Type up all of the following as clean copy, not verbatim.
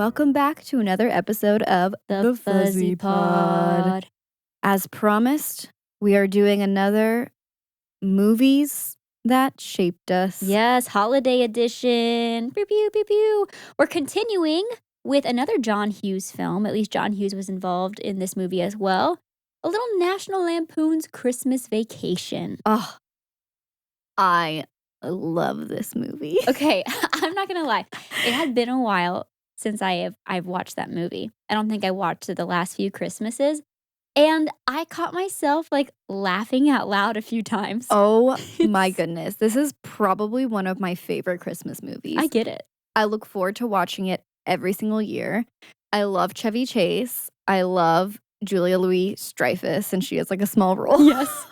welcome back to another episode of The Fuzzy Pod. As promised, we are doing another movies that shaped us. Yes, holiday edition. Pew, pew, pew, pew. We're continuing with another John Hughes film. At least John Hughes was involved in this movie as well. A little National Lampoon's Christmas Vacation. Oh, I love this movie. Okay, I'm not gonna lie. It had been a while since I've watched that movie. I don't think I watched it the last few Christmases. And I caught myself like laughing out loud a few times. Oh my goodness. This is probably one of my favorite Christmas movies. I get it. I look forward to watching it every single year. I love Chevy Chase. I love Julia Louis-Dreyfus, and she has like a small role. Yes.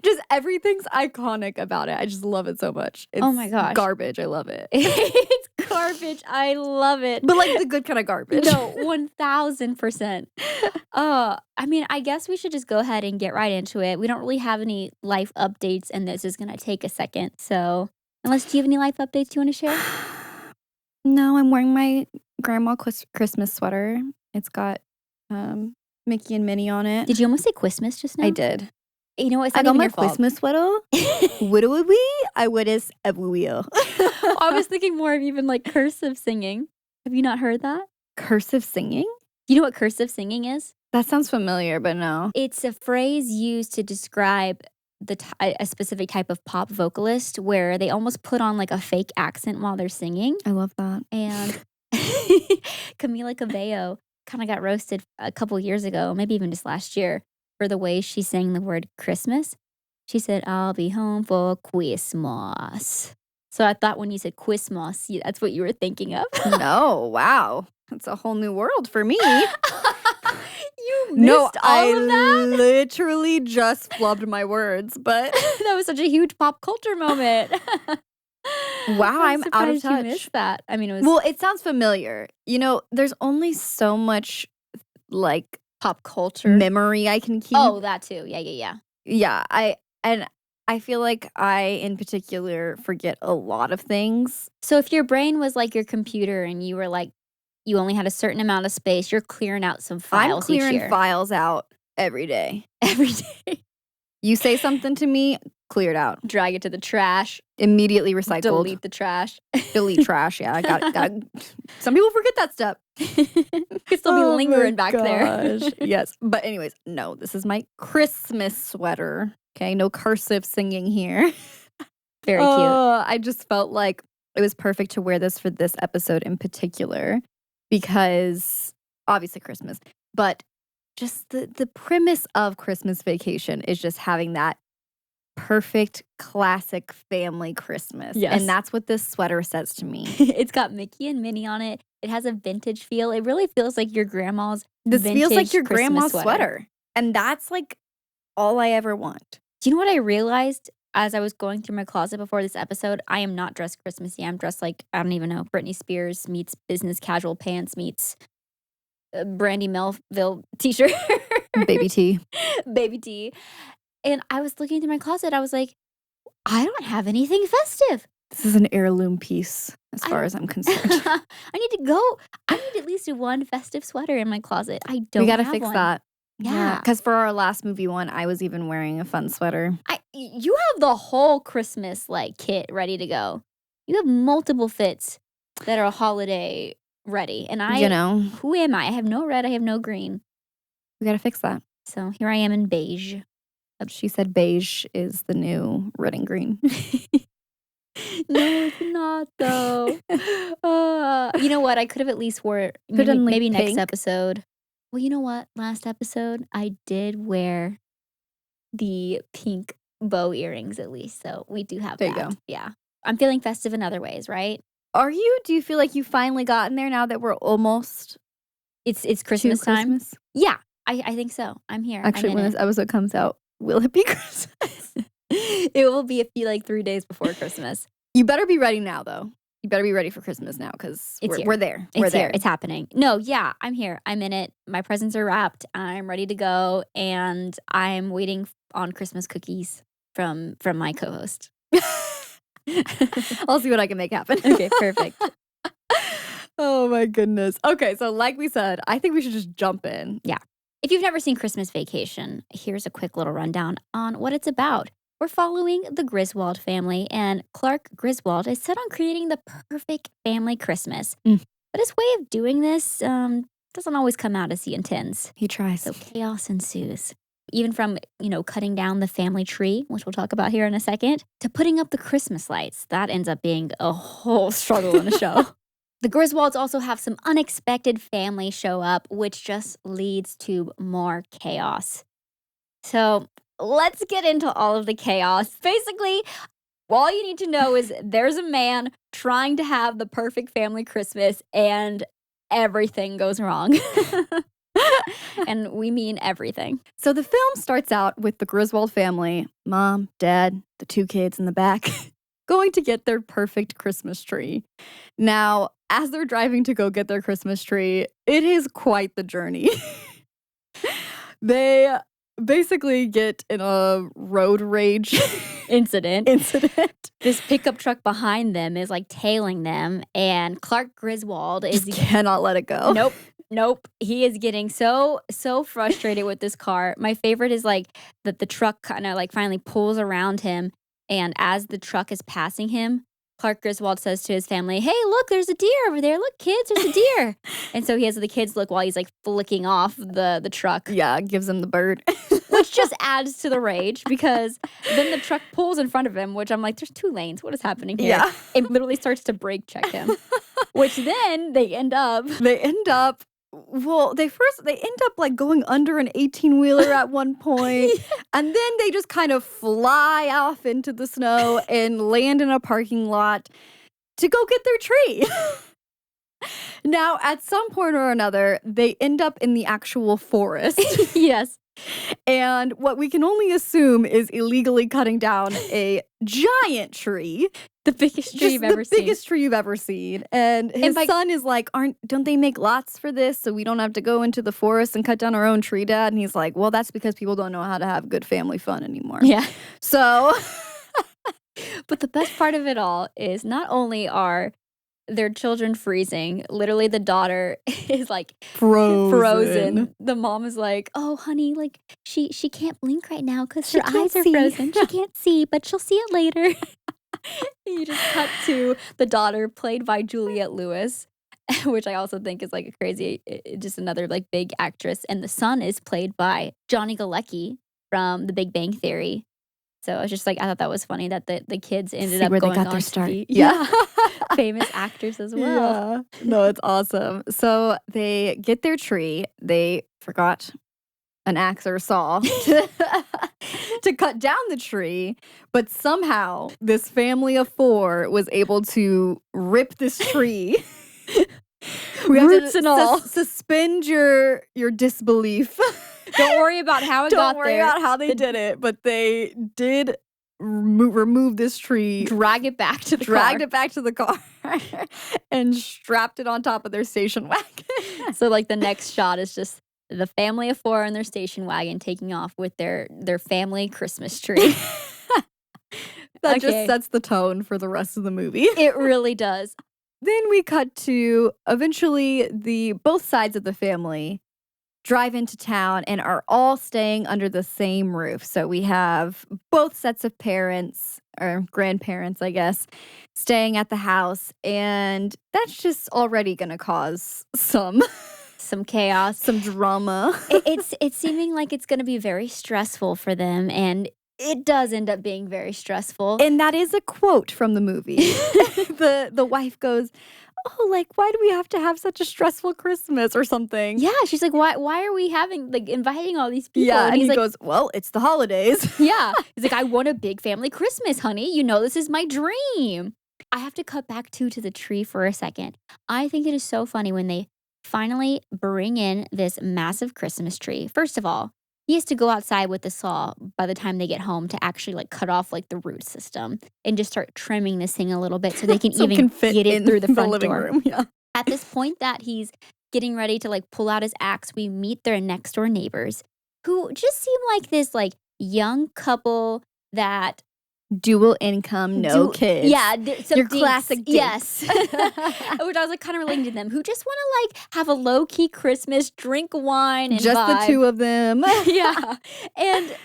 Just everything's iconic about it. I just love it so much. It's Oh my gosh. garbage. I love it. It's garbage. I love it. But like the good kind of garbage. No, 1000%. I mean, I guess we should just go ahead and get right into it. We don't really have any life updates, and this is going to take a second. So, unless do you have any life updates you want to share? No, I'm wearing my grandma Christmas sweater. It's got Mickey and Minnie on it. Did you almost say Christmas just now? I did. You know what? It's I not got even my your fault. Christmas sweater. What do we? I would as a wheel. I was thinking more of even like cursive singing. Have you not heard that? Cursive singing? You know what cursive singing is? That sounds familiar, but no. It's a phrase used to describe a specific type of pop vocalist where they almost put on like a fake accent while they're singing. I love that. And Camila Cabello kind of got roasted a couple years ago, maybe even just last year, for the way she sang the word Christmas. She said, "I'll be home for Christmas." So I thought when you said Christmas, that's what you were thinking of. No, wow. That's a whole new world for me. You missed all of that? Literally just flubbed my words, but That was such a huge pop culture moment. wow, I'm out of surprised you touch. missed that. I mean, it was Well, it sounds familiar. You know, there's only so much like pop culture. memory I can keep. Oh, that too. Yeah. Yeah, I feel like I in particular forget a lot of things. So if your brain was like your computer and you were like, you only had a certain amount of space, you're clearing out some files I'm clearing each year. files out every day. Every day. You say something to me, cleared out. Drag it to the trash. Immediately recycled. Delete the trash. Delete trash. Yeah, I got some people forget that step. Could still be lingering back there. Yes. But anyways, no, this is my Christmas sweater. Okay, no cursive singing here. Very cute. I just felt like it was perfect to wear this for this episode in particular because obviously Christmas, but just the premise of Christmas Vacation is just having that perfect classic family Christmas. Yes. And that's what this sweater says to me. It's got Mickey and Minnie on it. It has a vintage feel. It really feels like your grandma's This feels like vintage your Christmas grandma's sweater. And that's like all I ever want. Do you know what I realized as I was going through my closet before this episode? I am not dressed Christmassy. I'm dressed like, I don't even know, Britney Spears meets business casual pants meets Brandy Melville t-shirt. Baby T. Baby T. And I was looking through my closet. I was like, I don't have anything festive. This is an heirloom piece as far as I'm concerned. I need to go. I need at least one festive sweater in my closet. I don't We gotta have fix one. that. Yeah. Because for our last movie one, I was even wearing a fun sweater. You have the whole Christmas like kit ready to go. You have multiple fits that are holiday ready. And You know, who am I? I have no red. I have no green. we gotta fix that. So here I am in beige. She said beige is the new red and green. No, it's not though. You know what? I could have at least wore it Put on, like, maybe next pink. episode. Well, you know what? Last episode, I did wear the pink bow earrings at least. So we do have There you that. go. Yeah. I'm feeling festive in other ways, right? Are you? Do you feel like you finally gotten there now that we're almost It's to Christmas time. Christmas? Yeah, I think so. I'm here. Actually, I'm when in this episode comes out, will it be Christmas? it will be 3 days before Christmas. You better be ready now, though. You better be ready for Christmas now because It's here. we're there. It's We're there. here. It's happening. No, yeah, I'm here. I'm in it. My presents are wrapped. I'm ready to go, and I'm waiting on Christmas cookies from my co-host. I'll see what I can make happen. Okay, perfect. Oh my goodness. Okay, so like we said, I think we should just jump in. Yeah. If you've never seen Christmas Vacation, here's a quick little rundown on what it's about. We're following the Griswold family, and Clark Griswold is set on creating the perfect family Christmas. Mm. But his way of doing this doesn't always come out as he intends. He tries. So chaos ensues. Even from, cutting down the family tree, which we'll talk about here in a second, to putting up the Christmas lights. That ends up being a whole struggle in the show. The Griswolds also have some unexpected family show up, which just leads to more chaos. So let's get into all of the chaos. Basically, all you need to know is there's a man trying to have the perfect family Christmas and everything goes wrong. And we mean everything. So the film starts out with the Griswold family, mom, dad, the 2 kids in the back, going to get their perfect Christmas tree. Now, as they're driving to go get their Christmas tree, it is quite the journey. They basically get in a road rage Incident. This Just pickup truck behind them is like tailing them, and Clark Griswold is cannot let it go. Nope. He is getting so frustrated with this car. My favorite is like that the truck kind of like finally pulls around him, and as the truck is passing him, Clark Griswold says to his family, "Hey, look, there's a deer over there. Look, kids, there's a deer." And so he has the kids look while he's like flicking off the truck. Yeah, gives him the bird. Which just adds to the rage because then the truck pulls in front of him, which I'm like, there's 2 lanes. What is happening here? Yeah. It literally starts to brake check him, which then they end up. Well, they end up like going under an 18-wheeler at one point, and then they just kind of fly off into the snow and land in a parking lot to go get their tree. Now, at some point or another, they end up in the actual forest. Yes. And what we can only assume is illegally cutting down a giant tree. The biggest tree you've ever seen. The biggest tree you've ever seen. And his son is like, don't they make lots for this so we don't have to go into the forest and cut down our own tree, Dad? And he's like, well, that's because people don't know how to have good family fun anymore. Yeah. So. But the best part of it all is not only are their children freezing, literally the daughter is like frozen. The mom is like, "Oh, honey, like she can't blink right now because her eyes are frozen. She can't see, but she'll see it later." You just cut to the daughter played by Juliette Lewis, which I also think is like a crazy, just another like big actress. And the son is played by Johnny Galecki from The Big Bang Theory. So I was just like, I thought that was funny that the kids ended up where going they got on their to start. be Yeah. famous actors as well. Yeah. No, it's awesome. So they get their tree. They forgot an axe or a saw to cut down the tree, but somehow this family of 4 was able to rip this tree. We have Roots to and all. Suspend your disbelief. Don't worry about how it got there. Don't worry about how they did it, but they did remove this tree, Drag it back to the dragged car. it back to the car, and strapped it on top of their station wagon. So like the next shot is just the family of 4 in their station wagon taking off with their family Christmas tree. That just sets the tone for the rest of the movie. It really does. Then we cut to eventually both sides of the family drive into town and are all staying under the same roof. So we have both sets of parents or grandparents, I guess, staying at the house, and that's just already going to cause some chaos, some drama. It's seeming like it's going to be very stressful for them, and it does end up being very stressful. And that is a quote from the movie. The wife goes, "Oh, like, why do we have to have such a stressful Christmas?" or something. Yeah, she's like, why are we inviting all these people? Yeah, and he like, goes, "Well, it's the holidays." Yeah. He's like, "I want a big family Christmas, honey. You know, this is my dream." I have to cut back to the tree for a second. I think it is so funny when they finally bring in this massive Christmas tree. First of all, he has to go outside with the saw by the time they get home to actually like cut off like the root system and just start trimming this thing a little bit so they can fit get it through the front living door. room. Yeah. At this point that he's getting ready to like pull out his axe, we meet their next door neighbors who just seem like this like young couple that Dual income, no kids. Yeah, some Your dinks, classic dinks. yes. Which I was like kind of relating to them, who just want to like have a low key Christmas, drink wine, and Just vibe. the two of them. Yeah, and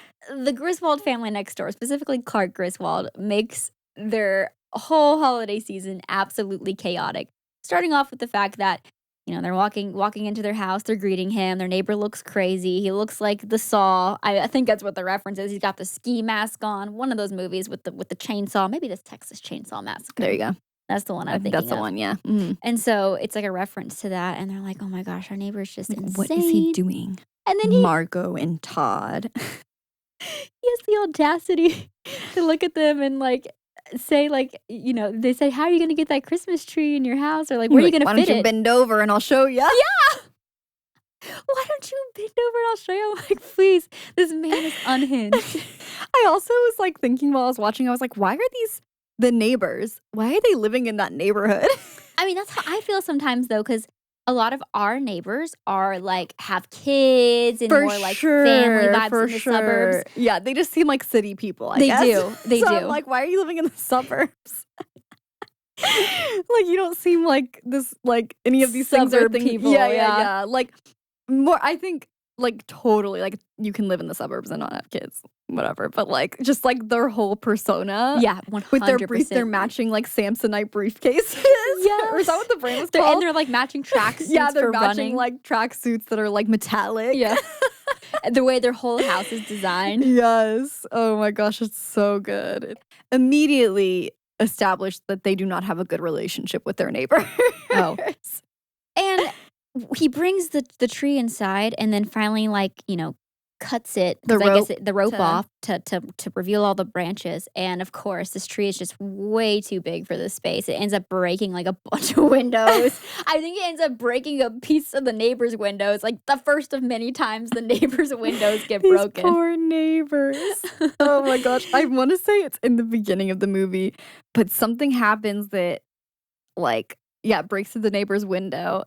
the Griswold family next door, specifically Clark Griswold, makes their whole holiday season absolutely chaotic. Starting off with the fact that they're walking into their house, they're greeting him. Their neighbor looks crazy. He looks like the Saw. I think that's what the reference is. He's got the ski mask on. One of those movies with the chainsaw. Maybe this Texas Chainsaw Massacre. There you go. That's the one I I'm think thinking that's the of. one, yeah. Mhm. And so it's like a reference to that, and they're like, "Oh my gosh, our neighbor's just Like, insane." what is he doing? And then he Margot and Todd. has the audacity to look at them and like say they say, "How are you going to get that Christmas tree in your house?" Or like, "Where are you going to Why fit don't you it?" bend over and I'll show you? Yeah. Why don't you bend over and I'll show you? I'm like, please, this man is unhinged. I also was like thinking while I was watching, I was like, why are these the neighbors? Why are they living in that neighborhood? I mean, that's how I feel sometimes though, because a lot of our neighbors are like have kids and more like family vibes in the suburbs. Yeah, they just seem like city people, I They guess. do. They So do. I'm like, why are you living in the suburbs? Like, you don't seem like this, like any of these things are Suburb things. people, Yeah, yeah. yeah. Like more, I think, like totally, like you can live in the suburbs and not have kids, whatever. But like, just like their whole persona, Yeah, 100%. with their matching like Samsonite briefcases. Yes. Or is that what the brand was And called? they're like matching tracksuits Yeah, they're for matching running. like tracksuits that are like metallic. Yeah. The way their whole house is designed. Yes. Oh my gosh, it's so good. It immediately established that they do not have a good relationship with their neighbors. Oh. And he brings the tree inside and then finally cuts it, 'cause I guess the rope to- off to reveal all the branches. And of course, this tree is just way too big for this space. It ends up breaking like a bunch of windows. I think it ends up breaking a piece of the neighbor's windows, like the first of many times the neighbor's windows get These broken. poor neighbors. Oh my gosh. I want to say it's in the beginning of the movie, but something happens that breaks through the neighbor's window.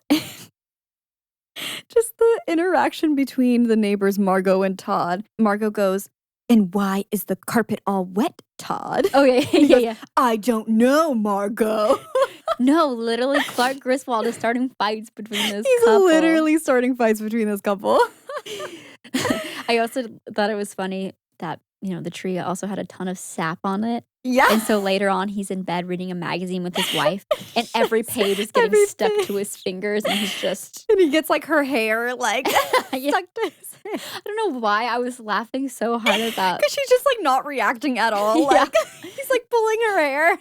Just the interaction between the neighbors, Margot and Todd. Margot goes, "And why is the carpet all wet, Todd?" Oh, yeah, And he yeah, goes, yeah. "I don't know, Margot." No, literally, Clark Griswold is starting fights between this He's couple. literally starting fights between this couple. I also thought it was funny that, the tree also had a ton of sap on it. Yeah. And so later on, he's in bed reading a magazine with his wife, and every page is getting Every stuck page. to his fingers, and he's just. And he gets like her hair like Yeah. stuck to his hair. I don't know why I was laughing so hard about. Because she's just like not reacting at all. Yeah. Like he's like pulling her hair.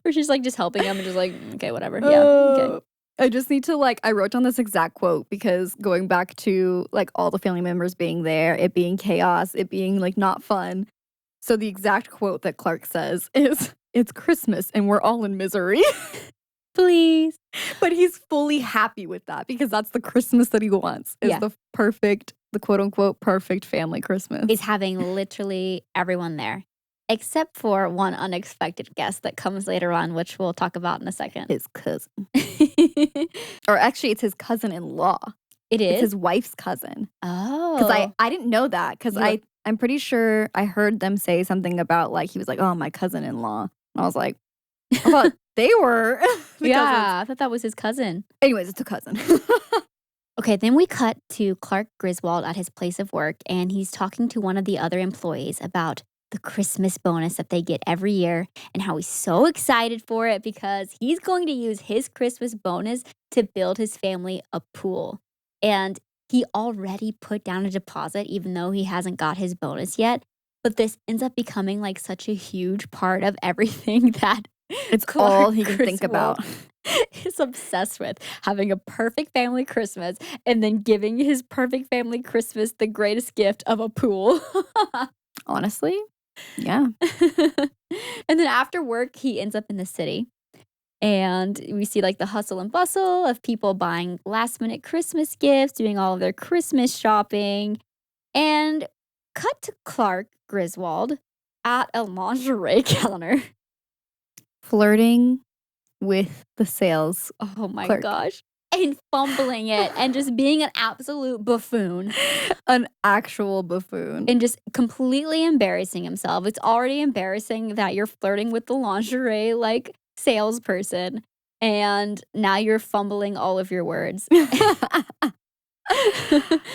Where she's like just helping him and just like, okay, whatever. Yeah. Okay. I just need to I wrote down this exact quote because going back to like all the family members being there, it being chaos, it being like not fun. So the exact quote that Clark says is, "It's Christmas and we're all in misery." Please. But he's fully happy with that because that's the Christmas that he wants. Is Yeah. the quote unquote perfect family Christmas. Is having literally everyone there, except for one unexpected guest that comes later on, which we'll talk about in a second. His cousin. Or actually it's his cousin-in-law. It It's is? his wife's cousin. Oh. Because I didn't know that because Yeah. I'm pretty sure I heard them say something about like he was like, "Oh, my cousin-in-law." And I was like, I thought they were the cousins. Yeah, I thought that was his cousin. Anyways, it's a cousin. Okay, then we cut to Clark Griswold at his place of work, and he's talking to one of the other employees about the Christmas bonus that they get every year and how he's so excited for it because he's going to use his Christmas bonus to build his family a pool. And he already put down a deposit, even though he hasn't got his bonus yet. But this ends up becoming like such a huge part of everything that It's all he can think about. Is obsessed with having a perfect family Christmas and then giving his perfect family Christmas the greatest gift of a pool. Honestly, yeah. And then after work, he ends up in the city. And we see like the hustle and bustle of people buying last minute Christmas gifts, doing all of their Christmas shopping. And cut to Clark Griswold at a lingerie counter. Flirting with the sales. Oh my Clerk. gosh. and fumbling it and just being an absolute buffoon An actual buffoon. and just completely embarrassing himself. It's already embarrassing that you're flirting with the lingerie like salesperson, and now you're fumbling all of your words.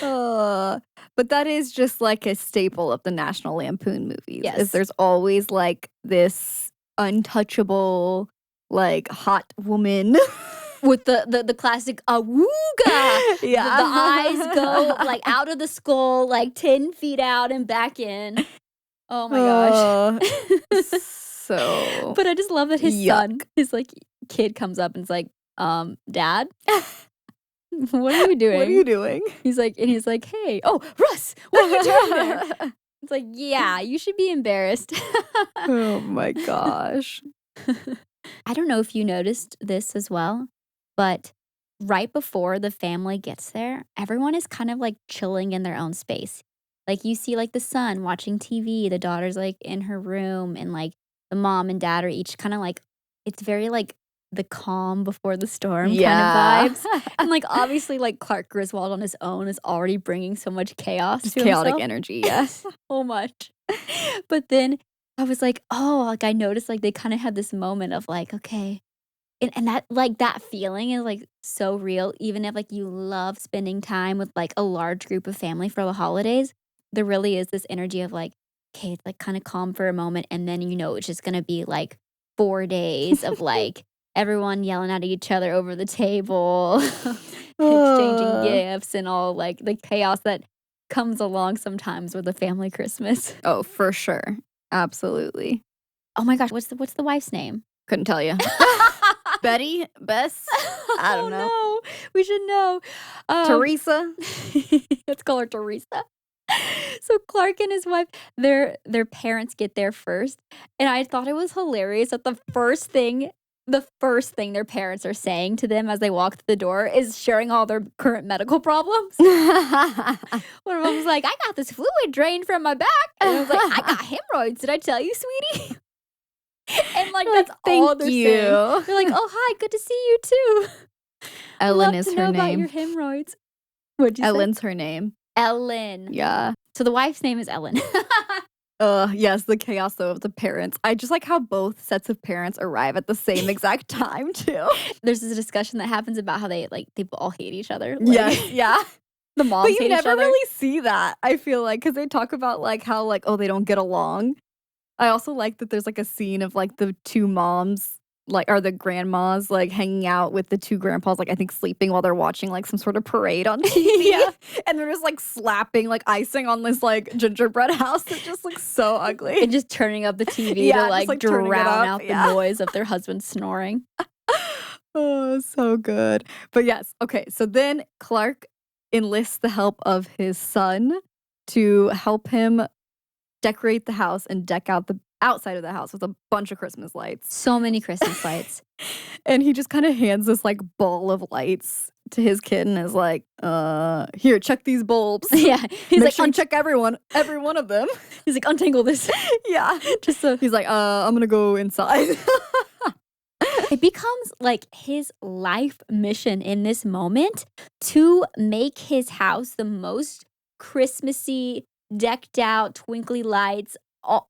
Uh, but that is just like a staple of the National Lampoon movies. Is Yes. there's always like this untouchable, like hot woman. With the classic awooga. The Yeah. eyes go like out of the skull, like 10 feet out and back in. Oh my gosh. So But I just love that his son, yuck. his like kid comes up and is like, Dad, what are you doing? What are you doing? He's like, hey, oh, Russ, what are you doing there? It's like, yeah, you should be embarrassed. Oh my gosh. I don't know if you noticed this as well, but right before the family gets there, everyone is kind of like chilling in their own space. Like you see like the son watching TV, the daughter's like in her room, and like the mom and dad are each kind of like, it's very like the calm before the storm Yeah. kind of vibes. And like obviously like Clark Griswold on his own is already bringing so much chaos Just to chaotic himself. energy, yes. So much. But then I was like, oh, like I noticed like they kind of had this moment of like, okay. And that like that feeling is like so real, even if like you love spending time with like a large group of family for the holidays, there really is this energy of like, okay, it's like kind of calm for a moment, and then you know it's just gonna be like 4 days of like everyone yelling at each other over the table, exchanging Uh, gifts and all like the chaos that comes along sometimes with a family Christmas. oh, for sure. Absolutely. Oh my gosh, what's the wife's name? Couldn't tell you. Betty? Bess? I don't know. Oh no, we should know. Teresa? Let's call her Teresa. So Clark and his wife, their parents get there first, and I thought it was hilarious that the first thing their parents are saying to them as they walk through the door is sharing all their current medical problems. One of them was like, "I got this fluid drained from my back," and I was like, "I got hemorrhoids. Did I tell you, sweetie?" And like Like, that's all thank they're you. saying. They're like, "Oh hi, good to see you too. Ellen Love is to her know about name. your hemorrhoids." What'd you say? Ellen's her name. Ellen. Yeah. So the wife's name is Ellen. Yes, the chaos though of the parents. I just like how both sets of parents arrive at the same exact time too. There's this discussion that happens about how they all hate each other. Like, Yes, yeah. the But moms you hate each never other. really see that, I feel like, because they talk about like how like, oh, they don't get along. I also like that there's like a scene of like the two moms, like, or the grandmas, like hanging out with the two grandpas, like I think sleeping while they're watching like some sort of parade on TV. Yeah. And they're just like slapping like icing on this like gingerbread house that just looks so ugly. And just turning up the TV Yeah, to just, like like, turning it drown up, out the yeah. noise of their husband snoring. Oh, so good. But yes, okay. So then Clark enlists the help of his son to help him decorate the house and deck out the outside of the house with a bunch of Christmas lights. So many Christmas lights. And he just kind of hands this like ball of lights to his kid and is like, here, check these bulbs. Yeah. He's Make like, sure you check every one of them. he's like, untangle this. Yeah. Just so He's like, I'm gonna go inside. it becomes like his life mission in this moment to make his house the most Christmassy, decked out, twinkly lights, all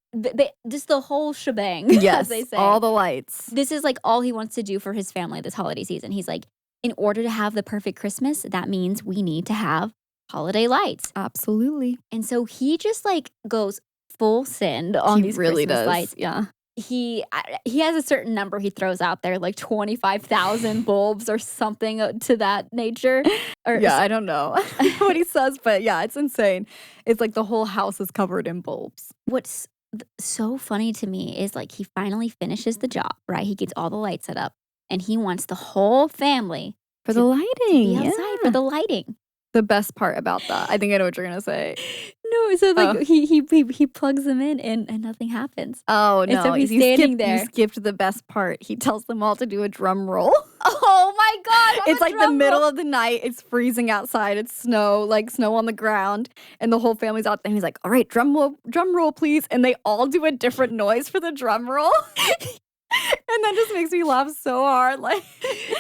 just the whole shebang. Yes, as they say. all the lights. This is like all he wants to do for his family this holiday season. He's like, in order to have the perfect Christmas, that means we need to have holiday lights. Absolutely. And so he just like goes full send on these really Christmas does. lights. Yeah. He has a certain number he throws out there, like 25,000 bulbs or something to that nature. Or Yeah, I don't know what he says, but yeah, it's insane. It's like the whole house is covered in bulbs. what's so funny to me is like he finally finishes the job, right? He gets all the lights set up, and he wants the whole family For to the lighting. be outside Yeah. for the lighting. The best part about that. I think I know what you're gonna say. No, so like Oh. he plugs them in and nothing happens. Oh And no. so he's you standing skipped, there. You skipped the best part. He tells them all to do a drum roll. Oh my god! It's like the middle of the night. It's freezing outside. It's snow, like snow on the ground, and the whole family's out there. And he's like, "All right, drum roll, please." And they all do a different noise for the drum roll. that just makes me laugh so hard. Like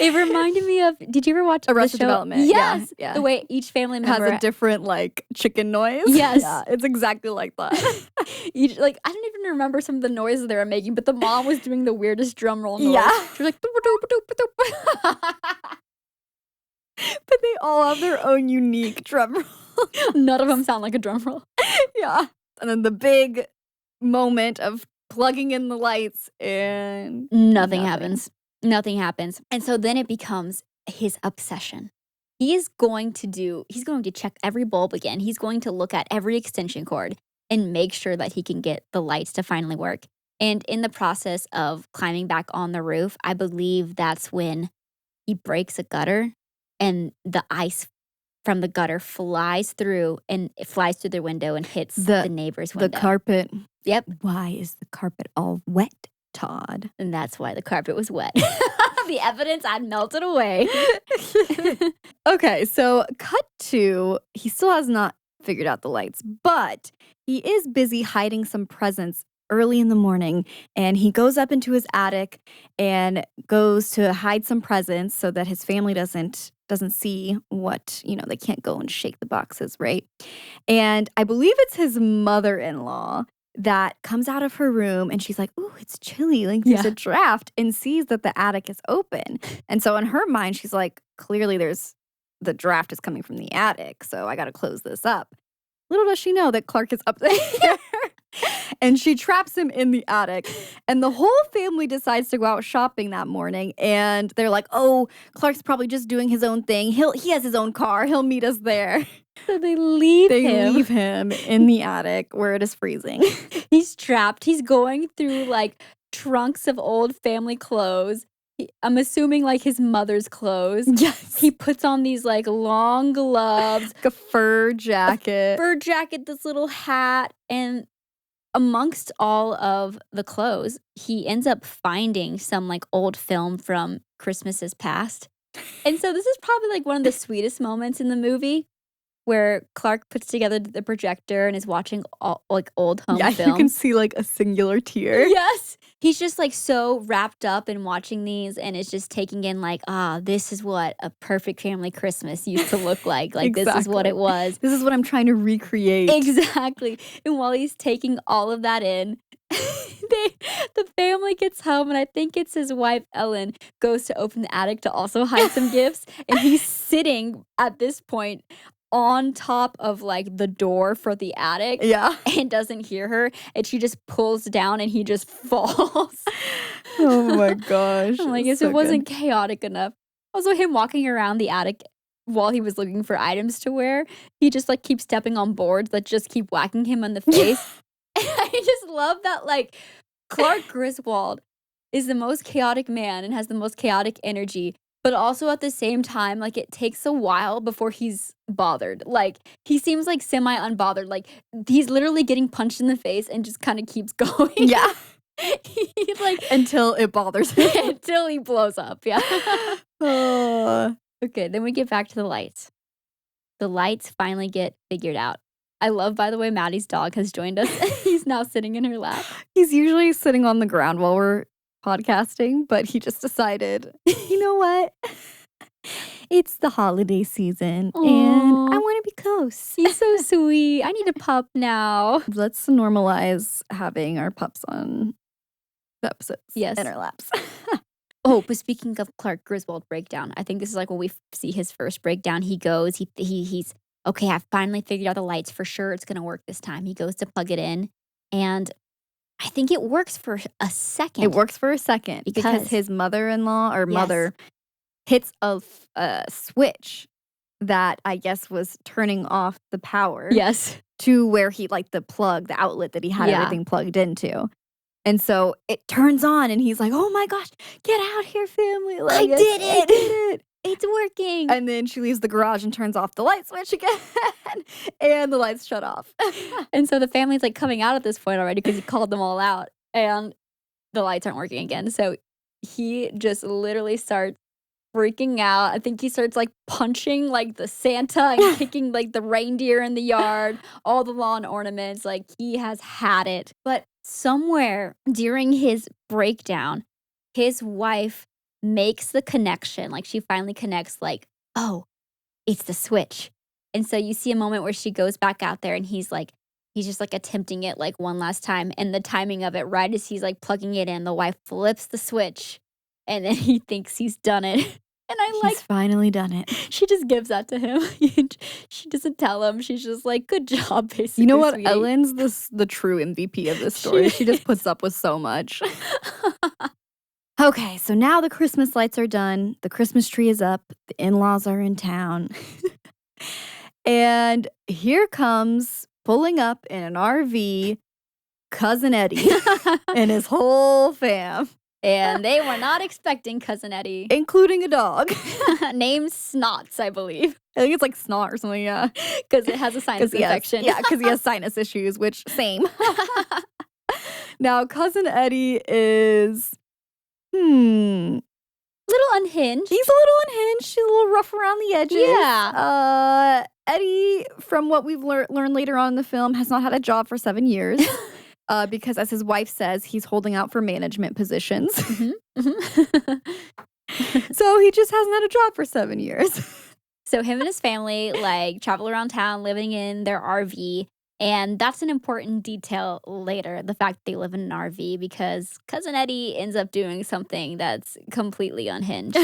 It reminded me of, did you ever watch the Arrested show? Development. Yeah, Yes. yeah. The way each family It has member a different like chicken noise. Yes. Yeah, it's exactly like that. each, like, I don't even remember some of the noises they were making, but the mom was doing the weirdest drum roll noise. Yeah. She was like, "Doop-a-doop-a-doop-a-doop." But they all have their own unique drum roll. None of them sound like a drum roll. Yeah. And then the big moment of plugging in the lights and Nothing happens. Nothing happens. And so then it becomes his obsession. He's going to check every bulb again. He's going to look at every extension cord and make sure that he can get the lights to finally work. And in the process of climbing back on the roof, I believe that's when he breaks a gutter and the ice from the gutter flies through the window and hits the neighbor's window. The carpet. Yep. Why is the carpet all wet, Todd? And that's why the carpet was wet. The evidence had melted away. Okay, so cut to, he still has not figured out the lights, but he is busy hiding some presents early in the morning, and he goes up into his attic and goes to hide some presents so that his family doesn't see what, they can't go and shake the boxes, right? And I believe it's his mother-in-law that comes out of her room and she's like, "Ooh, it's chilly, like there's a draft," and sees that the attic is open. And so in her mind, she's like, clearly the draft is coming from the attic, so I got to close this up. Little does she know that Clark is up there. And she traps him in the attic. And the whole family decides to go out shopping that morning. And they're like, "Oh, Clark's probably just doing his own thing. He has his own car. He'll meet us there." So they leave him in the attic where it is freezing. He's trapped. He's going through like trunks of old family clothes. I'm assuming like his mother's clothes. Yes. He puts on these like long gloves, like a fur jacket, this little hat, and amongst all of the clothes, he ends up finding some like old film from Christmases past. And so this is probably like one of the sweetest moments in the movie, where Clark puts together the projector and is watching like old home films. You can see like a singular tear. Yes. He's just like so wrapped up in watching these and is just taking in like, this is what a perfect family Christmas used to look like. Like Exactly. This is what it was. This is what I'm trying to recreate. Exactly. And while he's taking all of that in, the family gets home, and I think it's his wife, Ellen, goes to open the attic to also hide some gifts. And he's sitting at this point on top of like the door for the attic, and doesn't hear her, and she just pulls down and he just falls. Oh my gosh. I'm like, if it wasn't chaotic enough. Also, him walking around the attic while he was looking for items to wear, he just like keeps stepping on boards that just keep whacking him in the face. And I just love that like Clark Griswold is the most chaotic man and has the most chaotic energy. But also at the same time, like it takes a while before he's bothered. Like he seems like semi-unbothered. Like he's literally getting punched in the face and just kind of keeps going. Yeah. He's like until it bothers him. Until he blows up. Yeah. Okay, then we get back to the lights. The lights finally get figured out. I love, by the way, Maddie's dog has joined us. He's now sitting in her lap. He's usually sitting on the ground while we're podcasting, but he just decided, you know what? It's the holiday season, and I want to be close. He's so sweet. I need a pup now. Let's normalize having our pups on the episodes. Yes. In our laps. Oh, but speaking of Clark Griswold breakdown, I think this is like when we see his first breakdown. He goes, he's okay, I've finally figured out the lights for sure. It's going to work this time. He goes to plug it in, and I think it works for a second. It works for a second because his mother-in-law or mother hits a switch that I guess was turning off the power. Yes. To where he, like the plug, the outlet that he had everything plugged into. And so it turns on and he's like, "Oh my gosh, get out here, family. Like, I did it. It's working." And then she leaves the garage and turns off the light switch again. And the lights shut off. And so the family's like coming out at this point already because he called them all out. And the lights aren't working again. So he just literally starts freaking out. I think he starts like punching like the Santa and kicking like the reindeer in the yard, all the lawn ornaments. Like he has had it. But somewhere during his breakdown, his wife makes the connection. Like, she finally connects, like, oh, it's the switch. And so you see a moment where she goes back out there and he's just like attempting it like one last time. And the timing of it, right as he's like plugging it in, the wife flips the switch and then he thinks he's done it. And I He's finally done it. she just gives that to him. She doesn't tell him. She's just like, good job, basically. You know what? Sweetie. Ellen's the true MVP of this story. She just puts up with so much. Okay, so now the Christmas lights are done. The Christmas tree is up. The in-laws are in town. And here comes, pulling up in an RV, Cousin Eddie and his whole fam. And they were not expecting Cousin Eddie. Including a dog. Named Snots, I believe. I think it's like Snot or something, yeah. Because it has a sinus infection. Yeah, because he has sinus issues, which, same. Now, Cousin Eddie is, Little unhinged. he's a little unhinged. She's a little rough around the edges. Yeah. Eddie, from what we've learned later on in the film, has not had a job for 7 years. Because, as his wife says, he's holding out for management positions. So he just hasn't had a job for 7 years. So him and his family like travel around town living in their RV. And that's an important detail later, the fact that they live in an RV, because Cousin Eddie ends up doing something that's completely unhinged.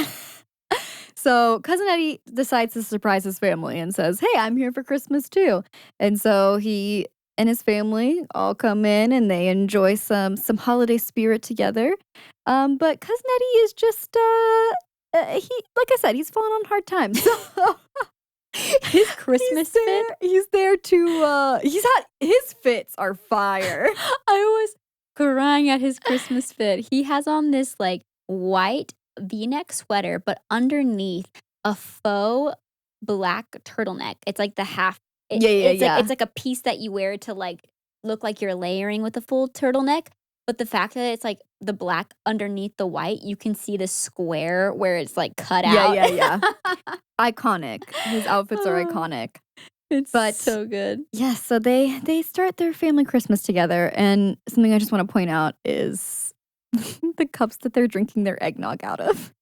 So Cousin Eddie decides to surprise his family and says, hey, I'm here for Christmas too. And so he and his family all come in and they enjoy some holiday spirit together. But Cousin Eddie is just, he, like I said, he's falling on hard times. So His Christmas fit. He's there to, his fits are fire. I was crying at his Christmas fit. He has on this like white V-neck sweater, but underneath a faux black turtleneck. It's like the half. It's like a piece that you wear to like look like you're layering with a full turtleneck. But the fact that it's like the black underneath the white, you can see the square where it's like cut out. Yeah. Iconic. His outfits are iconic. It's so good. Yes, so they start their family Christmas together, and something I just want to point out is the cups that they're drinking their eggnog out of.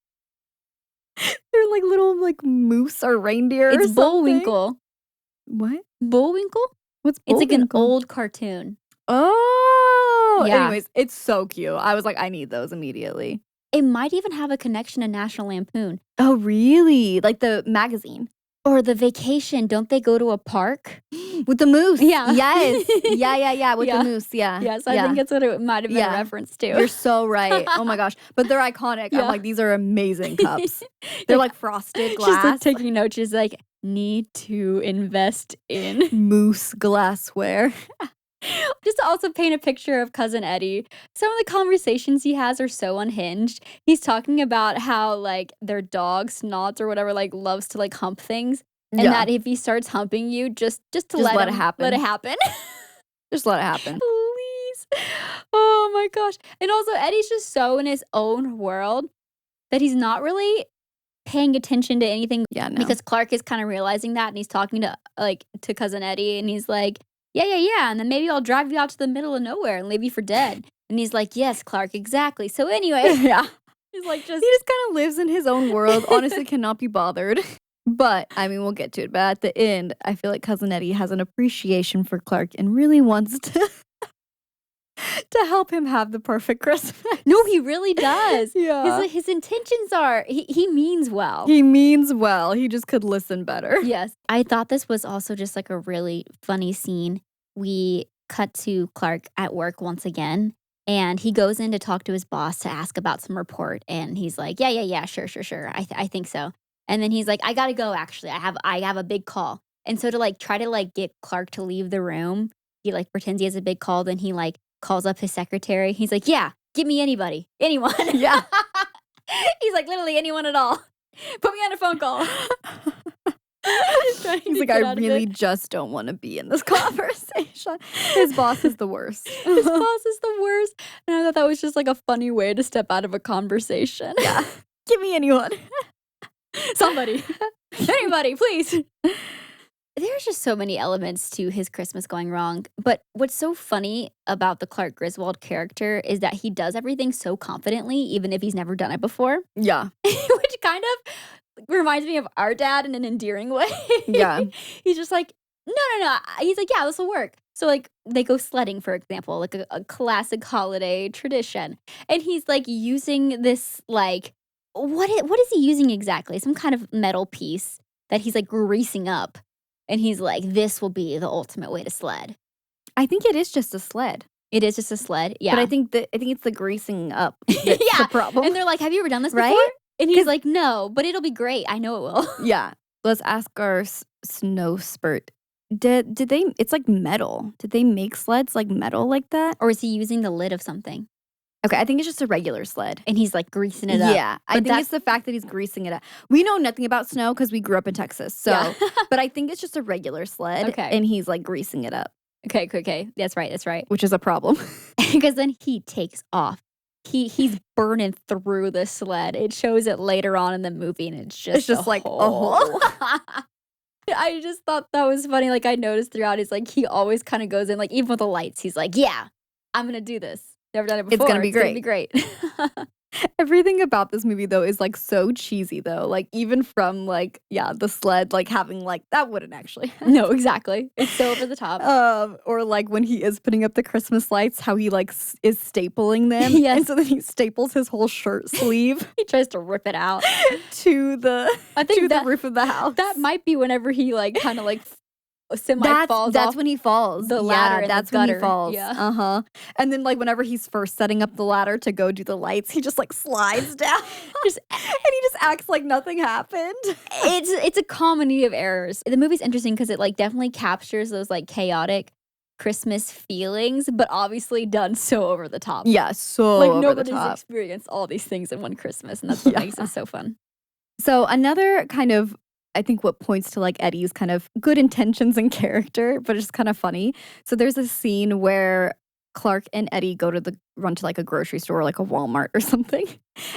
They're like little like moose or reindeer. It's or something. Bullwinkle. What? Bullwinkle? What's It's like an Bullwinkle? old cartoon. Oh, Yeah. Anyways, it's so cute. I was like, I need those immediately. It might even have a connection to National Lampoon. Oh, really? Like the magazine Or the vacation. Don't they go to a park? with the moose? Yeah. Yes. Yeah. With Yeah. the moose. Yeah. Yes, I think that's what it might have been a reference to. You're so right. Oh my gosh. But they're iconic. Yeah. I'm like, these are amazing cups. They're like frosted She's glass. like taking notes. She's like, need to invest in. Moose glassware. Just to also paint a picture of Cousin Eddie, some of the conversations he has are so unhinged. He's talking about how like their dog Snots or whatever like loves to like hump things. And that if he starts humping you, just to let it happen. Let it happen. Just let it happen. Please. Oh my gosh. And also Eddie's just so in his own world that he's not really paying attention to anything. Yeah, no. Because Clark is kind of realizing that, and he's talking to Cousin Eddie, and he's like, yeah, and then maybe I'll drive you out to the middle of nowhere and leave you for dead. And he's like, yes, Clark, exactly. So anyway, Yeah. he's like He just kind of lives in his own world. Honestly, cannot be bothered. But, I mean, we'll get to it. But at the end, I feel like Cousin Eddie has an appreciation for Clark and really wants to help him have the perfect Christmas. No, he really does. Yeah. His intentions are, he means well. He means well. He just could listen better. Yes. I thought this was also just like a really funny scene. We cut to Clark at work once again, and he goes in to talk to his boss to ask about some report. And he's like, yeah, sure. I think so. And then he's like, I gotta go, actually. I have a big call. And so to like try to like get Clark to leave the room, he like pretends he has a big call. Then he like calls up his secretary. He's like, yeah, give me anybody. Anyone. Yeah. He's like, literally anyone at all. Put me on a phone call. He's like, I really just don't want to be in this conversation. His boss is the worst. His boss is the worst. And I thought that was just like a funny way to step out of a conversation. Yeah. Give me anyone. Somebody. Anybody, please. There's just so many elements to his Christmas going wrong. But what's so funny about the Clark Griswold character is that he does everything so confidently, even if he's never done it before, Yeah. which kind of reminds me of our dad in an endearing way. Yeah. He's just like, no. He's like, yeah, this will work. So, like, they go sledding, for example, like a classic holiday tradition. And he's like using this, like, what is he using exactly? Some kind of metal piece that he's like greasing up. And he's like, this will be the ultimate way to sled. I think it is just a sled. It is just a sled. Yeah. But I think it's the greasing up that's the problem. And they're like, have you ever done this Right? before? And he's like, no, but it'll be great. I know it will. Yeah. Let's ask our snow spurt. Did they, it's like metal. Did they make sleds like metal like that? Or is he using the lid of something? Okay, I think it's just a regular sled. And he's like greasing it up. Yeah, I think it's the fact that he's greasing it up. We know nothing about snow because we grew up in Texas. So, Yeah. but I think it's just a regular sled. Okay. And he's like greasing it up, Okay. That's right. which is a problem. Because then he takes off. He's burning through the sled. It shows it later on in the movie, and it's just like a hole. hole. I just thought that was funny. Like, I noticed throughout, he's like, he always kind of goes in, like, even with the lights, he's like, yeah, I'm going to do this. Never done it before. It's gonna be Gonna be great. Everything about this movie though is like so cheesy though. Like even from like the sled like having like that wouldn't actually happen. No, exactly. It's so over the top. Or like when he is putting up the Christmas lights, how he like is stapling them. Yes. And so then he staples his whole shirt sleeve He tries to rip it out. to the I think the roof of the house. That might be whenever he like kind of like falls that's off when he falls. the ladder in that's the when he gutter. falls. Yeah. And then like whenever he's first setting up the ladder to go do the lights, he just like slides down. And he just acts like nothing happened. It's a comedy of errors. The movie's interesting because it like definitely captures those like chaotic Christmas feelings, but obviously done so over the top. Yeah, so like over nobody's the top. experienced all these things in one Christmas, and that's what makes it so fun. So another kind of, I think what points to like Eddie's kind of good intentions and character, but it's just kind of funny. So there's a scene where Clark and Eddie run to like a grocery store, like a Walmart or something.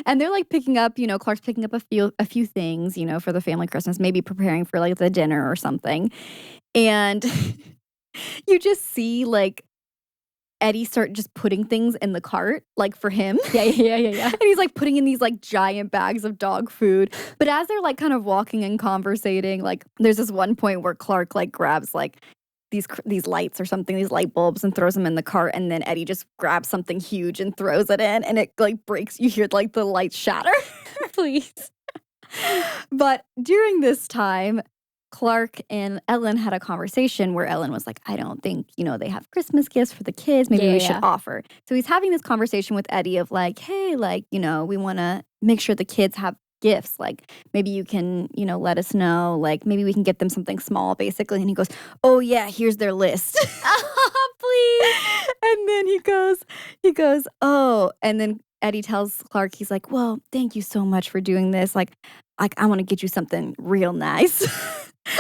And they're like picking up, Clark's picking up a few things, for the family Christmas, maybe preparing for like the dinner or something. And you just see like Eddie start just putting things in the cart, like for him. Yeah. And he's like putting in these like giant bags of dog food. But as they're like kind of walking and conversating, like there's this one point where Clark like grabs like these lights or something, these light bulbs, and throws them in the cart. And then Eddie just grabs something huge and throws it in, and it like breaks. You hear like the lights shatter. Please. But during this time, Clark and Ellen had a conversation where Ellen was like, I don't think, they have Christmas gifts for the kids. Maybe we should offer. So he's having this conversation with Eddie of like, hey, like, we want to make sure the kids have gifts. Like, maybe you can, let us know. Like, maybe we can get them something small, basically. And he goes, oh, yeah, here's their list. Please. And then he goes, oh. And then Eddie tells Clark, he's like, well, thank you so much for doing this. Like I want to get you something real nice.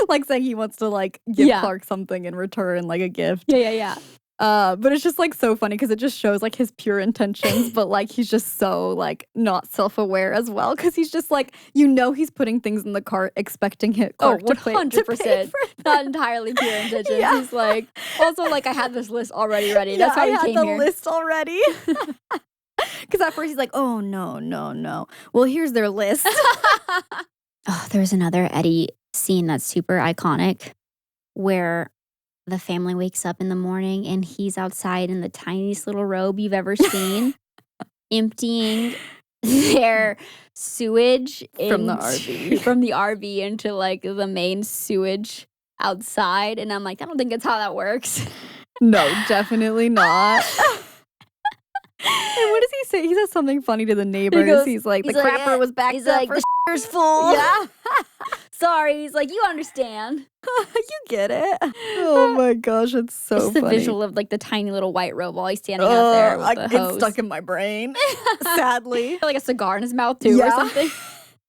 Like saying he wants to like give Clark something in return, like a gift. Yeah. But it's just like so funny because it just shows like his pure intentions, but like he's just so like not self-aware as well because he's just like, he's putting things in the cart expecting Clark 100%. Not entirely pure intentions. Yeah. He's like, also like I had this list already ready. That's why I we had came the here. list already. Because at first he's like, oh, no. Well, here's their list. Oh, there's another Eddie scene that's super iconic where the family wakes up in the morning and he's outside in the tiniest little robe you've ever seen, emptying their sewage From the RV. From the RV into like the main sewage outside. And I'm like, I don't think that's how that works. No, definitely not. And what does he say? He says something funny to the neighbors. He's like, the crapper was backed he's up like, for the s***er's full. Yeah. Sorry. He's like, you understand. You get it. Oh my gosh, it's so It's the funny. visual of like the tiny little white robe while he's standing out there with the hose. It's stuck in my brain, sadly. Like a cigar in his mouth too or Yeah. something.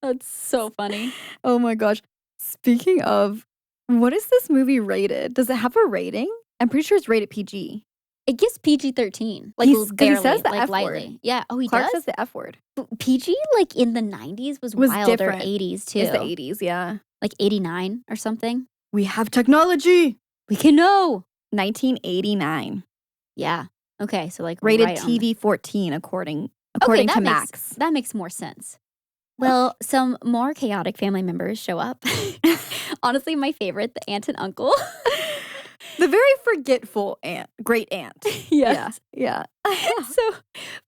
That's so funny. Oh my gosh. Speaking of, what is this movie rated? Does it have a rating? I'm pretty sure it's rated PG. It gets PG-13. Like He barely, says the like F lightly. word. Yeah. Oh, he Clark does? says the F word. PG like in the 90s was wild different. or 80s too. It's the 80s, yeah. Like 89 or something. We have technology. We can know. 1989. Yeah. Okay, so like Rated right on TV 14 according Okay, to Max. that makes more sense. Well, some more chaotic family members show up. Honestly, my favorite, the aunt and uncle. The very forgetful aunt, great aunt. Yes. Yeah. So,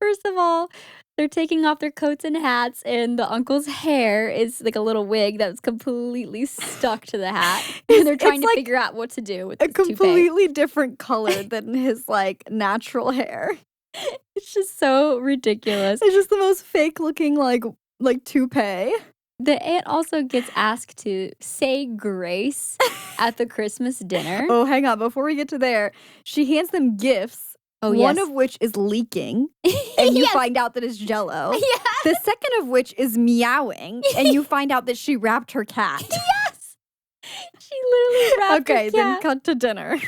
first of all, they're taking off their coats and hats, and the uncle's hair is like a little wig that's completely stuck to the hat. And they're trying to like figure out what to do with a this toupee. completely different color than his like natural hair. It's just so ridiculous. It's just the most fake looking like toupee. The aunt also gets asked to say grace at the Christmas dinner. Oh, hang on. Before we get to there, she hands them gifts. Oh, one yes. of which is leaking, and you Yes. find out that it's Jell-O. Yes. The second of which is meowing, and you find out that she wrapped her cat. Yes. She literally wrapped her Okay, then cat. cut to dinner.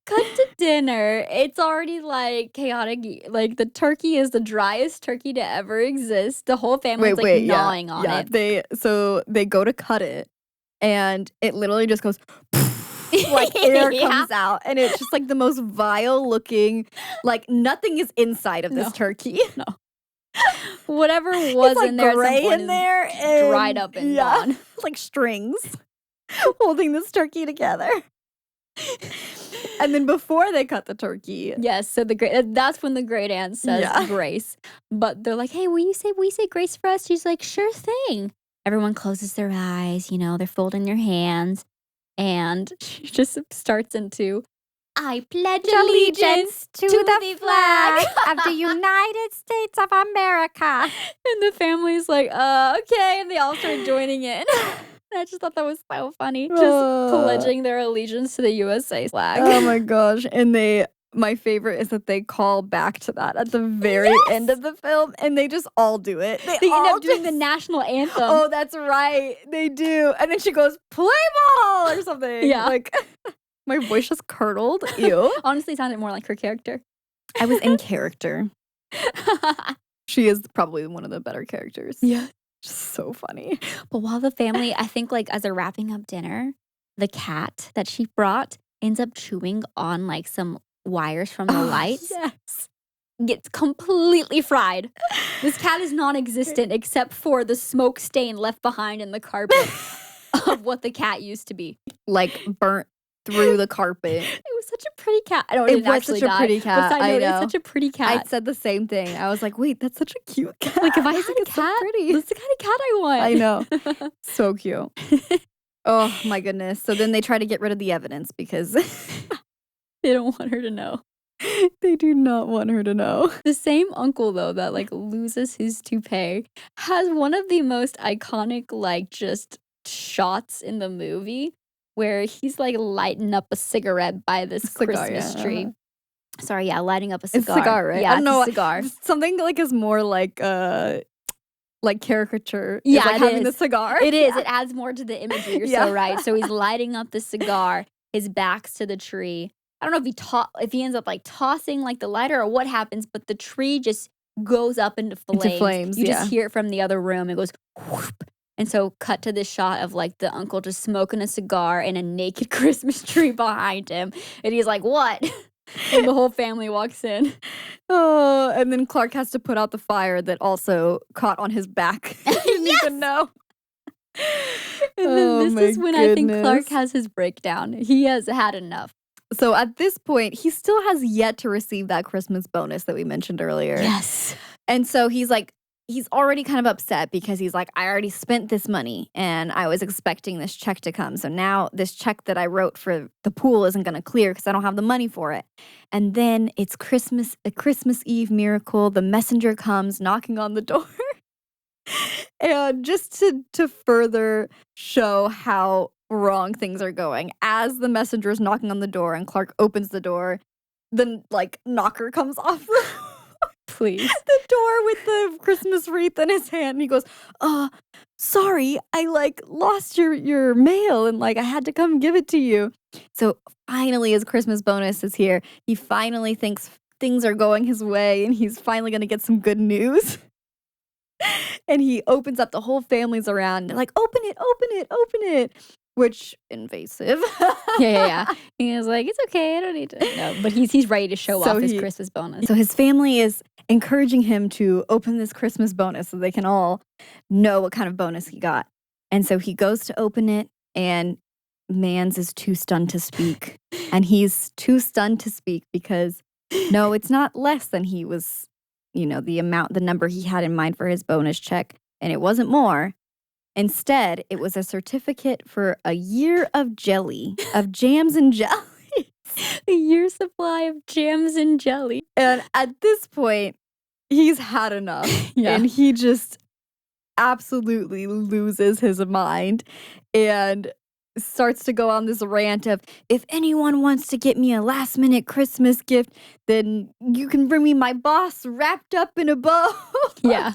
Cut to dinner. It's already like chaotic. Like the turkey is the driest turkey to ever exist. The whole family's gnawing on it. They go to cut it, and it literally just goes like air comes out, and it's just like the most vile looking. Like nothing is inside of this turkey. No. Whatever was it's like in there, gray in there, and, dried up and gone. Like strings holding this turkey together. And then before they cut the turkey, yes, so that's when the great aunt says grace. But they're like, "Hey, will you say grace for us?" She's like, "Sure thing." Everyone closes their eyes, they're folding their hands, and she just starts into, "I pledge allegiance to the flag of the United States of America." And the family's like, okay, and they all start joining in. I just thought that was so funny. Just pledging their allegiance to the USA flag. Oh my gosh. And my favorite is that they call back to that at the very end of the film, and they just all do it. They end up doing the national anthem. Oh, that's right. They do. And then she goes, "Play ball," or something. Yeah. Like, my voice just curdled. Ew. Honestly, sounded more like her character. I was in character. She is probably one of the better characters. Yeah. Just so funny. But while the family, I think like as they're wrapping up dinner, the cat that she brought ends up chewing on like some wires from the lights. Yes. Gets completely fried. This cat is non-existent except for the smoke stain left behind in the carpet of what the cat used to be. Like burnt through the carpet. It was such a pretty cat. I know it was such a pretty cat. I know. It's such a pretty cat. I said the same thing. I was like, wait, that's such a cute cat. Like, if I had a cat, so pretty. that's the kind of cat I want. I know. So cute. Oh, my goodness. So then they try to get rid of the evidence because they don't want her to know. They do not want her to know. The same uncle, though, that, like, loses his toupee has one of the most iconic, like, just shots in the movie where he's, like, lighting up a cigarette by this Christmas tree. Sorry, lighting up a cigar. It's a cigar, right? Yeah, I don't know. A cigar. Something, like, is more like caricature. Yeah, like having the cigar. It is. It adds more to the imagery. You're so right. So he's lighting up the cigar. His back's to the tree. I don't know if he ends up like tossing like the lighter or what happens, but the tree just goes up into flames. You just hear it from the other room. It goes whoop. And so cut to this shot of like the uncle just smoking a cigar and a naked Christmas tree behind him. And he's like, "What?" And the whole family walks in. Oh, and then Clark has to put out the fire that also caught on his back. He didn't even know. And then this is when I think Clark has his breakdown. He has had enough. So at this point, he still has yet to receive that Christmas bonus that we mentioned earlier. Yes. And so he's already kind of upset because he's like, I already spent this money and I was expecting this check to come. So now this check that I wrote for the pool isn't going to clear because I don't have the money for it. And then it's a Christmas Eve miracle. The messenger comes knocking on the door. And just to further show how wrong things are going, as the messenger is knocking on the door and Clark opens the door, the like knocker comes off please the door with the Christmas wreath in his hand. And he goes, sorry, I like lost your mail and like I had to come give it to you. So finally his Christmas bonus is here. He finally thinks things are going his way and he's finally gonna get some good news. And he opens up, the whole family's around. They're like, open it, open it, open it. which invasive. Yeah. He was like, "It's okay, I don't need to." No, but he's ready to show So off his he- Christmas bonus. So his family is encouraging him to open this Christmas bonus so they can all know what kind of bonus he got. And so he goes to open it, and Mans is too stunned to speak. And he's too stunned to speak because no, it's not less than he was, the number he had in mind for his bonus check. And it wasn't more. Instead, it was a certificate for a year of jelly, of jams and jelly. A year's supply of jams and jelly. And at this point, he's had enough. Yeah. And he just absolutely loses his mind and starts to go on this rant of, if anyone wants to get me a last minute Christmas gift, then you can bring me my boss wrapped up in a bow. Yeah.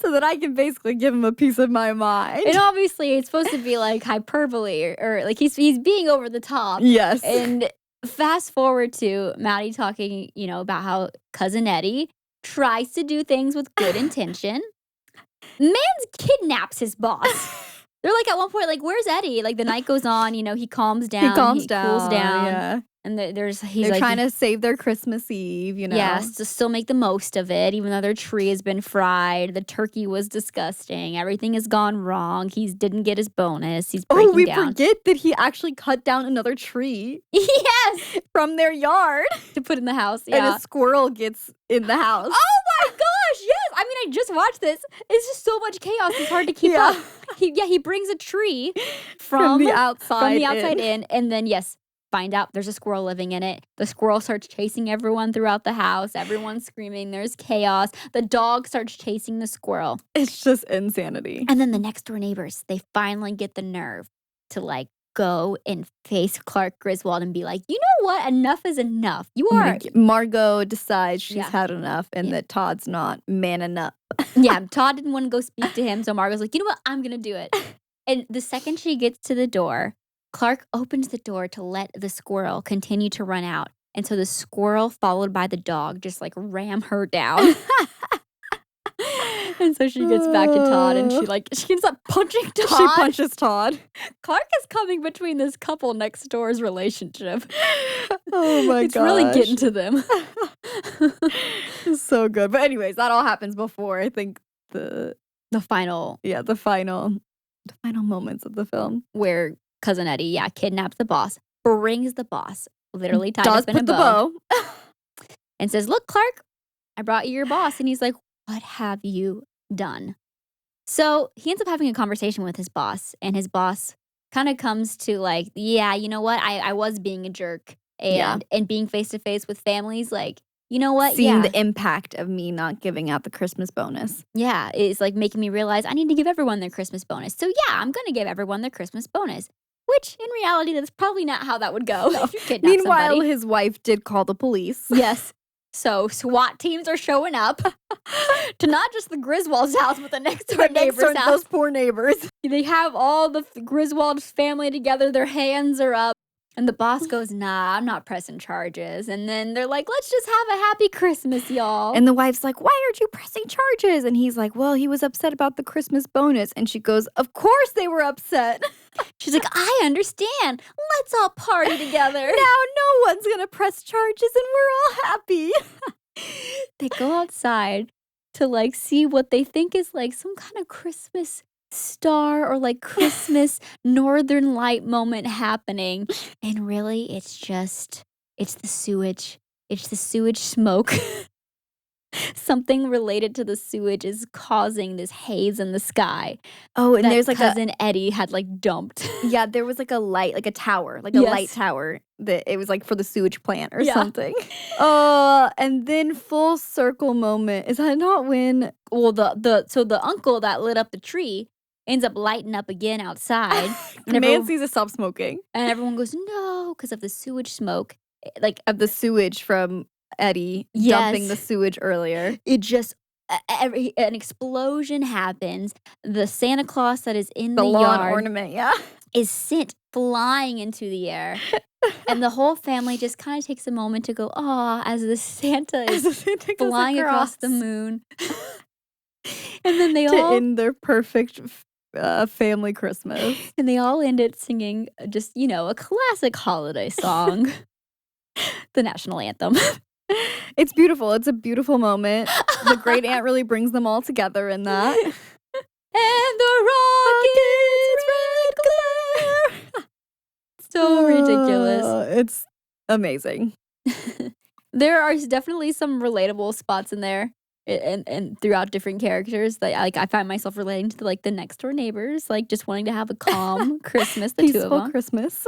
So that I can basically give him a piece of my mind. And obviously it's supposed to be like hyperbole or like he's being over the top. Yes. And fast forward to Maddie talking, about how cousin Eddie tries to do things with good intention. Mans kidnaps his boss. They're like at one point, like, where's Eddie? Like the night goes on, he calms down. He cools down. Yeah. And they're like, trying to save their Christmas Eve, Yes, to still make the most of it, even though their tree has been fried. The turkey was disgusting. Everything has gone wrong. He didn't get his bonus. He's breaking down. Forget that he actually cut down another tree. Yes! From their yard. To put in the house, yeah. And a squirrel gets in the house. Oh my gosh, yes! I mean, I just watched this. It's just so much chaos. It's hard to keep up. He brings a tree from the outside in. And then, yes, find out there's a squirrel living in it. The squirrel starts chasing everyone throughout the house. Everyone's screaming. There's chaos. The dog starts chasing the squirrel. It's just insanity. And then the next door neighbors, they finally get the nerve to go and face Clark Griswold and be like, you know what? Enough is enough. You are. Margot decides she's had enough and that Todd's not manning up. Yeah, Todd didn't want to go speak to him. So Margot's like, you know what? I'm going to do it. And the second she gets to the door, Clark opens the door to let the squirrel continue to run out. And so the squirrel, followed by the dog, just ram her down. And so she gets back to Todd and she ends up punching Todd. She punches Todd. Clark is coming between this couple next door's relationship. Oh my god. It's really getting to them. It's so good. But anyways, that all happens before I think the final moments of the film. Where cousin Eddie, kidnaps the boss, brings the boss, literally tied up in a bow. And says, look, Clark, I brought you your boss. And he's like, what have you done? So he ends up having a conversation with his boss, and his boss kind of comes to you know what? I was being a jerk and being face to face with families, you know what? Seeing the impact of me not giving out the Christmas bonus. Yeah, it's making me realize I need to give everyone their Christmas bonus. So I'm going to give everyone their Christmas bonus. Which, in reality, that's probably not how that would go. No. If you kidnap Meanwhile, somebody. his wife did call the police. Yes. So SWAT teams are showing up to not just the Griswold's house, but the next door neighbor's house. Those poor neighbors. They have all the Griswold family together. Their hands are up. And the boss goes, nah, I'm not pressing charges. And then they're like, let's just have a happy Christmas, y'all. And the wife's like, why aren't you pressing charges? And he's like, well, he was upset about the Christmas bonus. And she goes, of course they were upset. She's like, I understand. Let's all party together. Now no one's going to press charges and we're all happy. They go outside to see what they think is some kind of Christmas star or Christmas northern light moment happening. And really, it's the sewage. It's the sewage smoke. Something related to the sewage is causing this haze in the sky. Oh, and there's cousin Eddie had dumped. Yeah, there was a light, a tower, a light tower that it was for the sewage plant or something. And then full circle moment. Is that not when? Well, the uncle that lit up the tree ends up lighting up again outside. And man sees to stop smoking. And everyone goes, no, because of the sewage smoke. Of the sewage from Eddie dumping the sewage earlier. It just, an explosion happens. The Santa Claus that is in the lawn yard ornament, is sent flying into the air. And the whole family just kind of takes a moment to go, aw, as the Santa is flying across the moon. And then they all end their perfect family Christmas. And they all ended singing just, a classic holiday song, the national anthem. It's beautiful. It's a beautiful moment. The great aunt really brings them all together in that. And the rocket's red glare. So ridiculous. It's amazing. There are definitely some relatable spots in there and throughout different characters that I find myself relating to the next door neighbors, just wanting to have a calm Christmas, the two of Peaceful them. Christmas.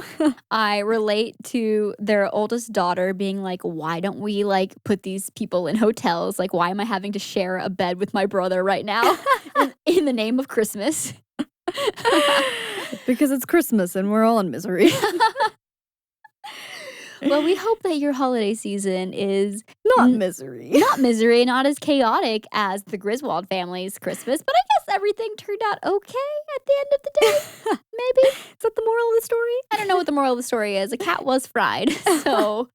I relate to their oldest daughter being like, why don't we put these people in hotels? Why am I having to share a bed with my brother right now in the name of Christmas? Because it's Christmas and we're all in misery. Well, we hope that your holiday season is Not misery. not misery, not as chaotic as the Griswold family's Christmas, but I guess everything turned out okay at the end of the day. Maybe. Is that the moral of the story? I don't know what the moral of the story is. A cat was fried, so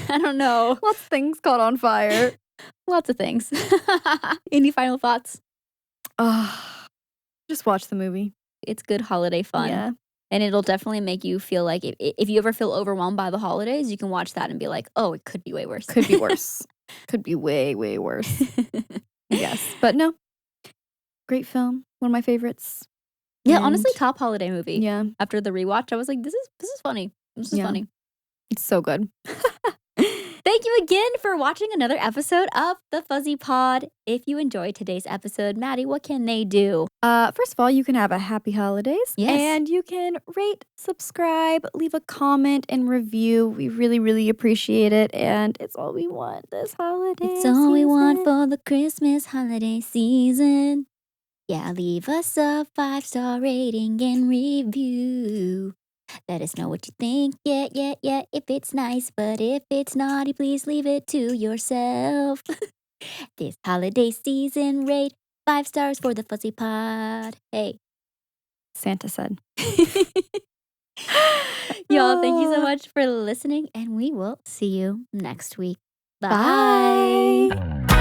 I don't know. Lots of things caught on fire. Lots of things. Any final thoughts? Just watch the movie. It's good holiday fun. Yeah. And it'll definitely make you feel like if you ever feel overwhelmed by the holidays, you can watch that and be like, oh, it could be way worse. Could be worse. Could be way, way worse. Yes. But no. Great film. One of my favorites. Yeah, And honestly, top holiday movie. Yeah. After the rewatch, I was like, this is funny. This is Yeah. funny. It's so good. Thank you again for watching another episode of The Fuzzy Pod. If you enjoyed today's episode, Maddie, what can they do? First of all, you can have a happy holidays. Yes. And you can rate, subscribe, leave a comment, and review. We really, really appreciate it. And it's all we want this holiday It's all we want season. for the Christmas holiday season. Yeah, leave us a 5-star rating and review. Let us know what you think. Yeah, if it's nice. But if it's naughty, please leave it to yourself. This holiday season, rate 5 stars for the Fuzzy Pod. Hey. Santa said. Y'all, thank you so much for listening, and we will see you next week. Bye. Bye.